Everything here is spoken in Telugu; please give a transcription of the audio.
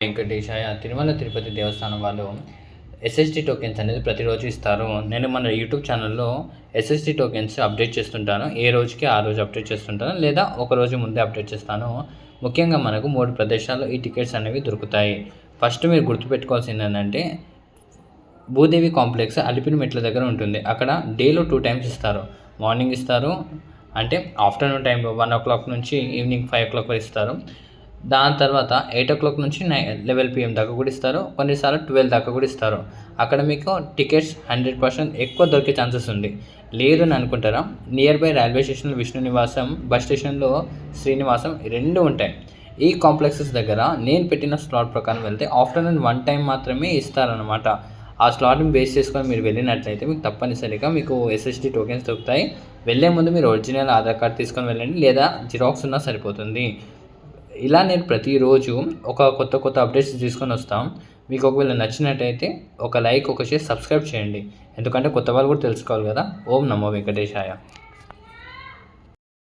వెంకటేశాయ తిరుమల తిరుపతి దేవస్థానం వాళ్ళు ఎస్ఎస్డి టోకెన్స్ అనేది ప్రతిరోజు ఇస్తారు. నేను మన యూట్యూబ్ ఛానల్లో ఎస్ఎస్డి టోకెన్స్ అప్డేట్ చేస్తుంటాను. ఏ రోజుకి ఆ రోజు అప్డేట్ చేస్తుంటాను, లేదా ఒక రోజు ముందే అప్డేట్ చేస్తాను. ముఖ్యంగా మనకు 3 ప్రదేశాల్లో ఈ టికెట్స్ అనేవి దొరుకుతాయి. ఫస్ట్ మీరు గుర్తుపెట్టుకోవాల్సింది ఏంటంటే, భూదేవి కాంప్లెక్స్ అలిపిరి మెట్ల దగ్గర ఉంటుంది. అక్కడ డేలో 2 టైమ్స్ ఇస్తారు. మార్నింగ్ ఇస్తారు, అంటే ఆఫ్టర్నూన్ టైంలో 1:00 నుంచి ఈవినింగ్ 5:00 వరకు ఇస్తారు. దాని తర్వాత 8:00 నుంచి 11 PM దాకా కూడా ఇస్తారు. కొన్నిసార్లు 12 దాకా కూడా ఇస్తారు. అక్కడ మీకు టికెట్స్ 100% ఎక్కువ దొరికే ఛాన్సెస్ ఉంది. లేదని అనుకుంటారా? నియర్ బై రైల్వే స్టేషన్లో విష్ణు నివాసం, బస్ స్టేషన్లో శ్రీనివాసం 2 ఉంటాయి. ఈ కాంప్లెక్సెస్ దగ్గర నేను పెట్టిన స్లాట్ ప్రకారం వెళ్తే ఆఫ్టర్నూన్ 1 టైం మాత్రమే ఇస్తారనమాట. ఆ స్లాట్ని బేస్ చేసుకొని మీరు వెళ్ళినట్లయితే మీకు తప్పనిసరిగా మీకు ఎస్ఎస్డి టోకెన్స్ దొరుకుతాయి. వెళ్ళే ముందు మీరు ఒరిజినల్ ఆధార్ కార్డ్ తీసుకొని వెళ్ళండి, లేదా జిరాక్స్ ఉన్నా సరిపోతుంది. ఇలా నేను ప్రతిరోజు ఒక కొత్త అప్డేట్స్ తీసుకొని వస్తాం. మీకు ఒకవేళ నచ్చినట్టయితే ఒక లైక్, ఒక షేర్, సబ్స్క్రైబ్ చేయండి. ఎందుకంటే కొత్త వాళ్ళు కూడా తెలుసుకోవాలి కదా. ఓం నమో వెంకటేశాయ.